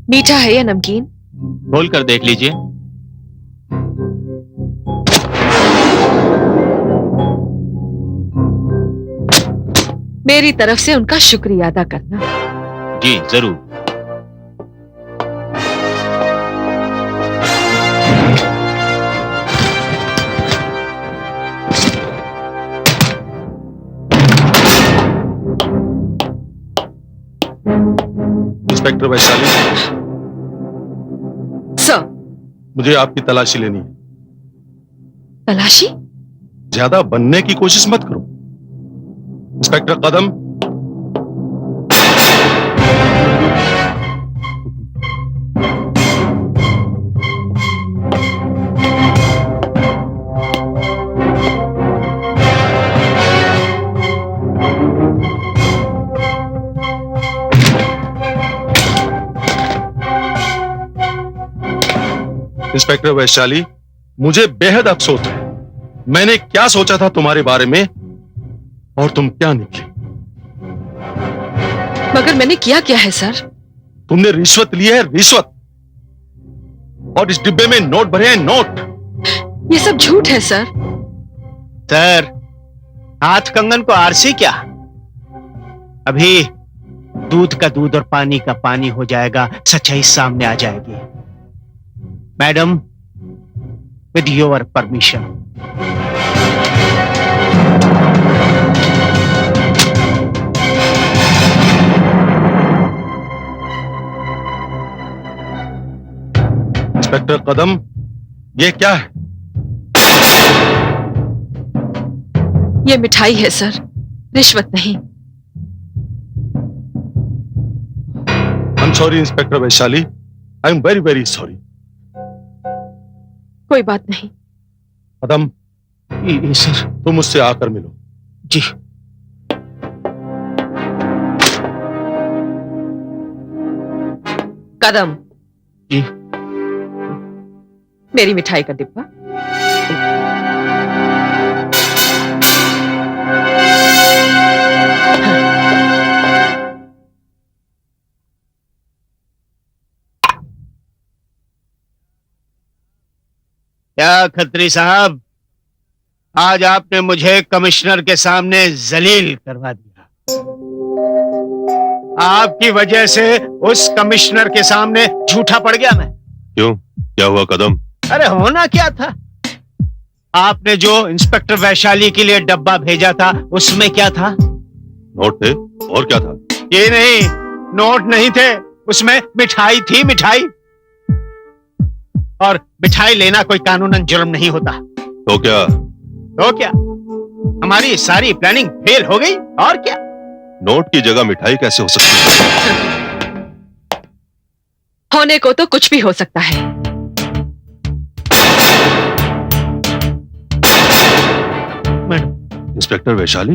मीठा है या नमकीन? खोल कर देख लीजिए। मेरी तरफ से उनका शुक्रिया अदा करना। जी जरूर। Inspector Vaishali, sir. मुझे आपकी तलाशी लेनी है। तलाशी? ज्यादा बनने की कोशिश मत करो। इंस्पेक्टर कदम, इंस्पेक्टर वैशाली, मुझे बेहद अफसोस है। मैंने क्या सोचा था तुम्हारे बारे में और तुम क्या निकली। मगर मैंने किया क्या है सर? तुमने रिश्वत ली है, रिश्वत। और इस डिब्बे में नोट भरे हैं, नोट। ये सब झूठ है सर। सर, हाथ कंगन को आरसी क्या? अभी दूध का दूध और पानी का पानी हो जाएगा, सच्चाई सामने आ जाएगी। Madam, with your permission. Inspector Kadam, ये क्या है? ये मिठाई है सर, रिश्वत नहीं। I am sorry inspector Vaishali, I am very very sorry. कोई बात नहीं। कदम, सर। तुम मुझसे आकर मिलो। जी। कदम जी। मेरी मिठाई का डिब्बा। क्या खत्री साहब, आज आपने मुझे कमिश्नर के सामने जलील करवा दिया। आपकी वजह से उस कमिश्नर के सामने झूठा पड़ गया मैं। क्यों, क्या हुआ कदम? अरे होना क्या था, आपने जो इंस्पेक्टर वैशाली के लिए डब्बा भेजा था उसमें क्या था? नोट थे, और क्या था? ये नहीं, नोट नहीं थे, उसमें मिठाई थी, मिठाई। और मिठाई लेना कोई कानूनन जुर्म नहीं होता। तो क्या? तो क्या, हमारी सारी प्लानिंग फेल हो गई, और क्या। नोट की जगह मिठाई कैसे हो सकती है? होने को तो कुछ भी हो सकता है। इंस्पेक्टर वैशाली,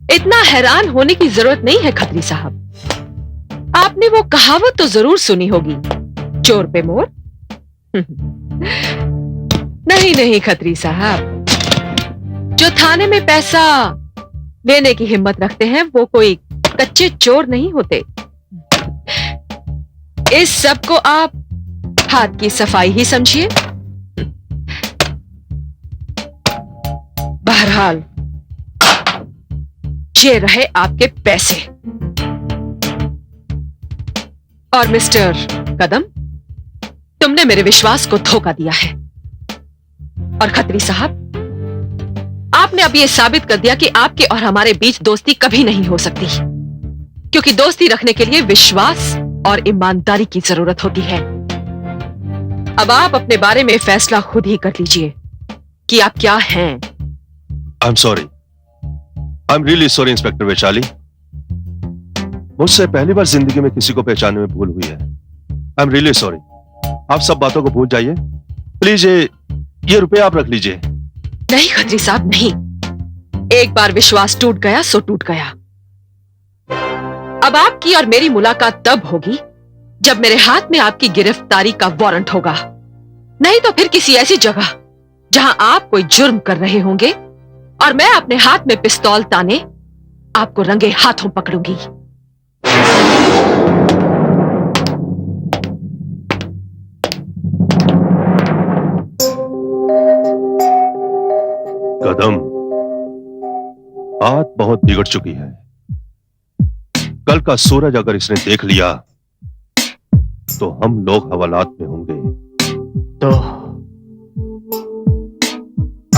इतना हैरान होने की जरूरत नहीं है खत्री साहब। आपने वो कहावत तो जरूर सुनी होगी, चोर पे मोर। नहीं नहीं खत्री साहब, जो थाने में पैसा लेने की हिम्मत रखते हैं वो कोई कच्चे चोर नहीं होते। इस सब को आप हाथ की सफाई ही समझिए। बहरहाल ये रहे आपके पैसे। और मिस्टर कदम, तुमने मेरे विश्वास को धोखा दिया है। और खत्री साहब, आपने अब यह साबित कर दिया कि आपके और हमारे बीच दोस्ती कभी नहीं हो सकती, क्योंकि दोस्ती रखने के लिए विश्वास और ईमानदारी की जरूरत होती है। अब आप अपने बारे में फैसला खुद ही कर लीजिए कि आप क्या हैं। आई am sorry, I am really sorry inspector Vaishali. मुझसे पहली बार जिंदगी में किसी को पहचानने में भूल हुई है। I am really sorry. आप सब बातों को भूल जाइए प्लीज। ये रुपए आप रख लीजिए। नहीं खत्री साहब, नहीं। एक बार विश्वास टूट गया सो टूट गया। अब आपकी और मेरी मुलाकात तब होगी जब मेरे हाथ में आपकी गिरफ्तारी का वारंट होगा। नहीं तो फिर किसी ऐसी जगह जहां आप कोई जुर्म कर रहे होंगे और मैं अपने हाथ में पिस्तौल ताने आपको रंगे हाथों पकड़ूंगी। कदम, बात बहुत बिगड़ चुकी है। कल का सूरज अगर इसने देख लिया तो हम लोग हवालात में होंगे। तो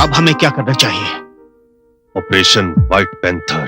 अब हमें क्या करना चाहिए? Operation white panther.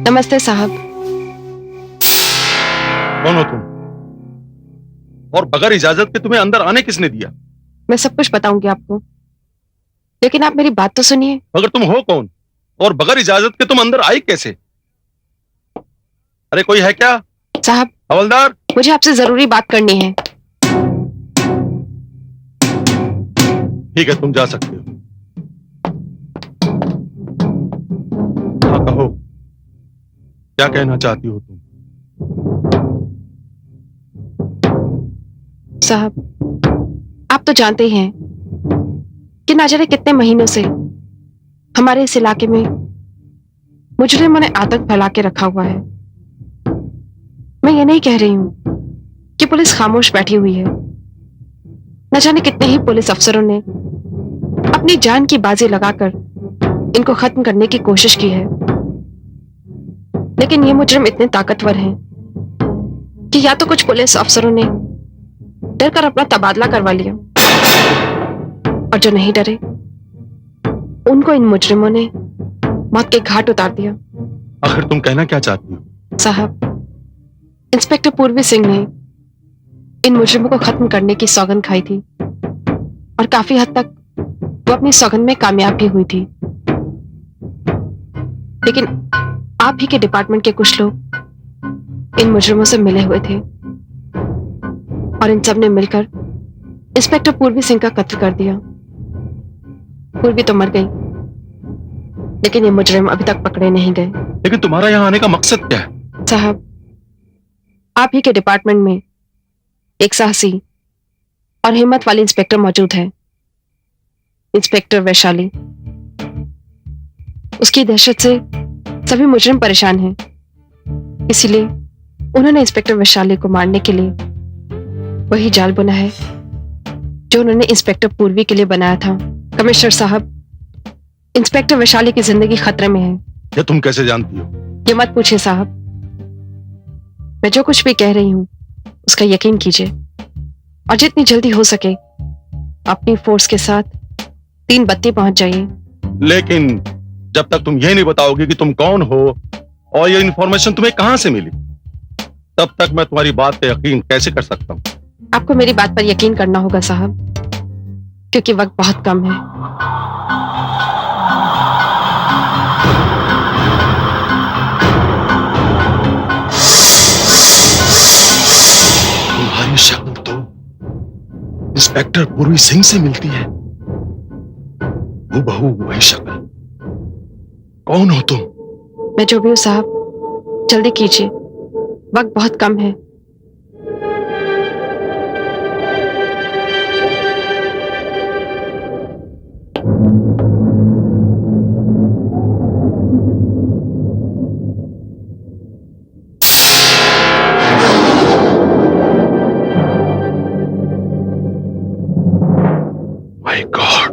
नमस्ते साहब। कौन हो तुम? और बगैर इजाजत के तुम्हें अंदर आने किसने दिया? मैं सब कुछ बताऊंगी आपको, लेकिन आप मेरी बात तो सुनिए। मगर तुम हो कौन? और बगैर इजाजत के तुम अंदर आई कैसे? अरे कोई है क्या? साहब, हवलदार, मुझे आपसे जरूरी बात करनी है। ठीक है, तुम जा सकते हो। हाँ, कहो, क्या कहना चाहती हो तुम? साहब, आप तो जानते ही हैं कि ना जाने कितने महीनों से हमारे इस इलाके में मुजरिमों ने आतंक फैला के रखा हुआ है। मैं ये नहीं कह रही हूं कि पुलिस खामोश बैठी हुई है। न जाने कितने ही पुलिस अफसरों ने अपनी जान की बाजी लगाकर इनको खत्म करने की कोशिश की है, लेकिन ये मुजरिम इतने ताकतवर हैं कि या तो कुछ पुलिस अफसरों ने डर कर अपना तबादला करवा लिया, और जो नहीं डरे उनको इन मुजरिमों ने मौत के घाट उतार दिया। आखिर तुम कहना क्या चाहती हो? साहब, इंस्पेक्टर पूर्वी सिंह ने इन मुजरिमों को खत्म करने की सौगंध खाई थी, और काफी हद तक वो अपनी सौगंध में कामयाब भी हुई थी। लेकिन आप ही के डिपार्टमेंट के कुछ लोग इन मुजरिमों से मिले हुए थे, और इन सब ने मिलकर इंस्पेक्टर पूर्वी सिंह का कत्ल कर दिया। पूर्वी तो मर गई, लेकिन ये मुजरिम अभी तक पकड़े नहीं गए। लेकिन तुम्हारा यहाँ आने का मकसद क्या है? साहब, आप ही के डिपार्टमेंट में एक साहसी और हिम्मत वाली इंस्पेक्टर मौजूद है, इंस्पेक्टर वैशाली। उसकी दहशत से सभी मुजरिम परेशान हैं, इसीलिए उन्होंने इंस्पेक्टर वैशाली को मारने के लिए वही जाल बुना है जो उन्होंने इंस्पेक्टर पूर्वी के लिए बनाया था। कमिश्नर साहब, इंस्पेक्टर वैशाली की जिंदगी खतरे में है। ये तुम कैसे जानती हो? ये मत पूछिए साहब, मैं जो कुछ भी कह रही हूं उसका यकीन कीजिए, और जितनी जल्दी हो सके अपनी फोर्स के साथ 3 बत्ती पहुंच जाइए। लेकिन जब तक तुम ये नहीं बताओगे कि तुम कौन हो और ये इंफॉर्मेशन तुम्हें कहां से मिली, तब तक मैं तुम्हारी बात पे यकीन कैसे कर सकता हूं? आपको मेरी बात पर यकीन करना होगा साहब, क्योंकि वक्त बहुत कम है। तुम्हारी शक्ल तो इंस्पेक्टर पूर्वी सिंह से मिलती है, हूबहू वही शक्ल। कौन हो तुम? मैं जो भी हूं साहब, जल्दी कीजिए, वक्त बहुत कम है। माय गॉड,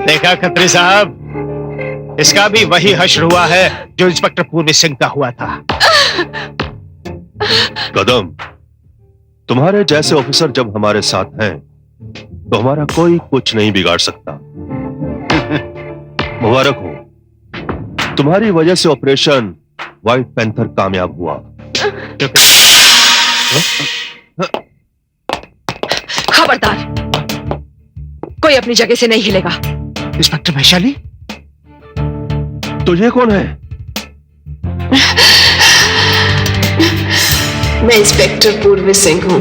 देखा खत्री साहब, इसका भी वही हश्र हुआ है जो इंस्पेक्टर पूर्वी सिंह का हुआ था। कदम, तुम्हारे जैसे ऑफिसर जब हमारे साथ हैं तो हमारा कोई कुछ नहीं बिगाड़ सकता। मुबारक हो, तुम्हारी वजह से ऑपरेशन व्हाइट पैंथर कामयाब हुआ। खबरदार, कोई अपनी जगह से नहीं हिलेगा। इंस्पेक्टर वैशाली, तो ये कौन है? मैं इंस्पेक्टर पूर्वी सिंह हूँ।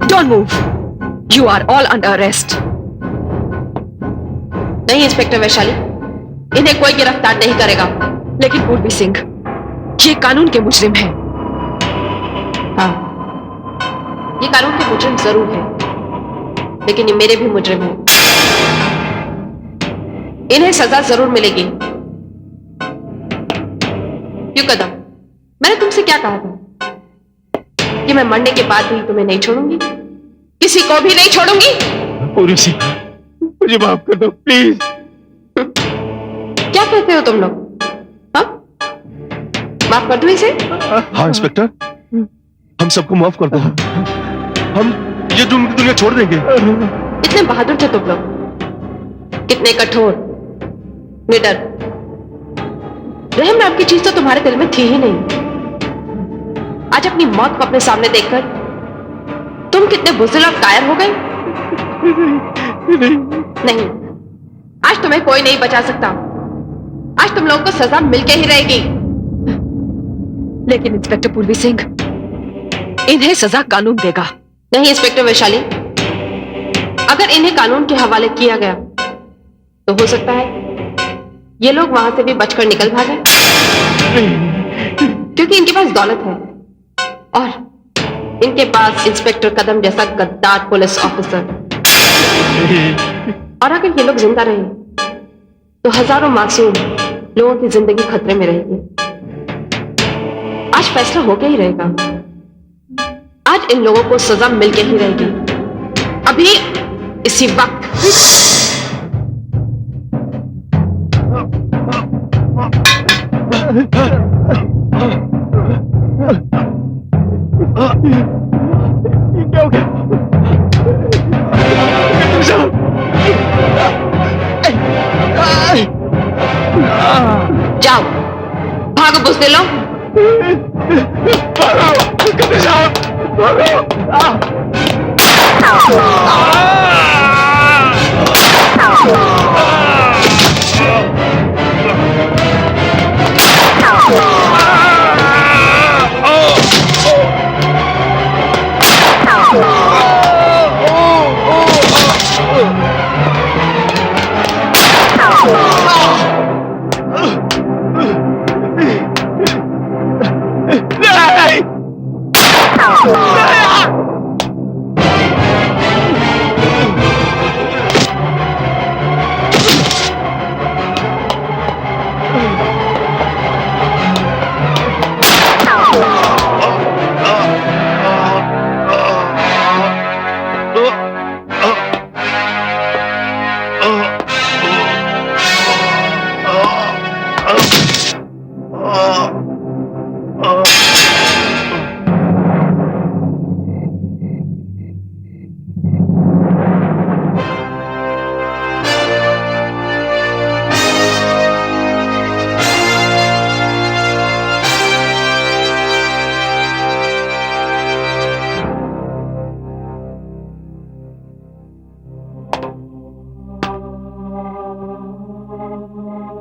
Don't move. You are all under arrest. नहीं इंस्पेक्टर वैशाली, इन्हें कोई गिरफ्तार नहीं करेगा। लेकिन पूर्वी सिंह, ये कानून के मुजरिम हैं। हाँ, ये कानून के मुजरिम जरूर है, लेकिन ये मेरे भी मुजरिम हैं। इन्हें सजा जरूर मिलेगी। क्यों कदम, मैंने तुमसे क्या कहा था कि मैं मरने के बाद भी तुम्हें नहीं छोड़ूंगी, किसी को भी नहीं छोड़ूंगी। पूर्वी सिंह, मुझे माफ कर दो प्लीज। क्या कहते हो तुम लोग? हाँ, माफ कर दो इसे? हाँ इंस्पेक्टर, हम सबको माफ कर दो। हम ये दुनिया छोड़ देंगे। इतने बहादुर थे तुम लोग, कितने कठोर, निडर। रहम नाम की चीज तो तुम्हारे दिल में थी ही नहीं। आज अपनी मौत को अपने सामने देखकर तुम कितने बुज़दिल और कायर हो गए। नहीं, आज तुम्हें कोई नहीं बचा सकता। आज तुम लोगों को सजा मिलके ही रहेगी। लेकिन इंस्पेक्टर पूर्वी सिंह, इन्हें सजा कानून देगा। नहीं इंस्पेक्टर वैशाली, अगर इन्हें कानून के हवाले किया गया तो हो सकता है ये लोग वहां से भी बचकर निकल भागे, क्योंकि इनके पास दौलत है और इनके पास इंस्पेक्टर कदम जैसा गद्दार पुलिस ऑफिसर। और अगर ये लोग जिंदा रहे तो हजारों मासूम लोगों की जिंदगी खतरे में रहेगी। आज फैसला होके ही रहेगा। आज इन लोगों को सजा मिलके ही रहेगी, अभी इसी वक्त। क्या हो गया? जाओ, भागो बुज़दिलों।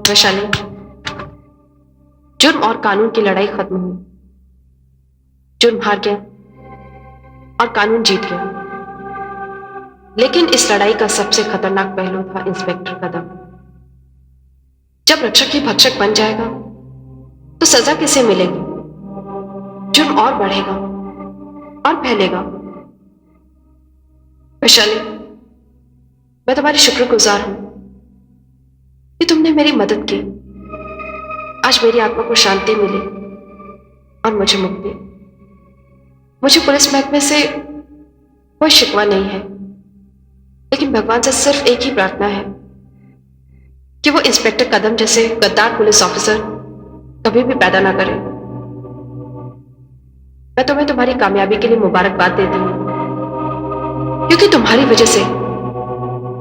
वैशाली, जुर्म और कानून की लड़ाई खत्म हुई। जुर्म हार गया और कानून जीत गया। लेकिन इस लड़ाई का सबसे खतरनाक पहलू था इंस्पेक्टर कदम। जब रक्षक ही भक्षक बन जाएगा तो सजा किसे मिलेगी? जुर्म और बढ़ेगा और फैलेगा। वैशाली, मैं तुम्हारी शुक्रगुजार हूं कि तुमने मेरी मदद की। आज मेरी आत्मा को शांति मिली और मुझे मुक्ति। मुझे पुलिस महकमे से कोई शिकवा नहीं है, लेकिन भगवान से सिर्फ एक ही प्रार्थना है कि वो इंस्पेक्टर कदम जैसे गद्दार पुलिस ऑफिसर कभी भी पैदा ना करे। मैं तुम्हें तुम्हारी कामयाबी के लिए मुबारकबाद देती हूँ, क्योंकि तुम्हारी वजह से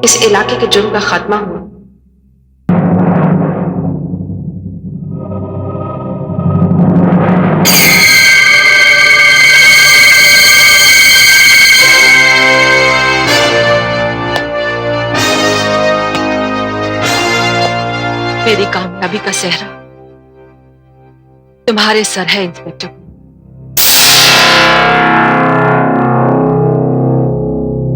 इस इलाके के जुर्म का खात्मा हुआ। मेरी कामयाबी का सेहरा तुम्हारे सर है इंस्पेक्टर।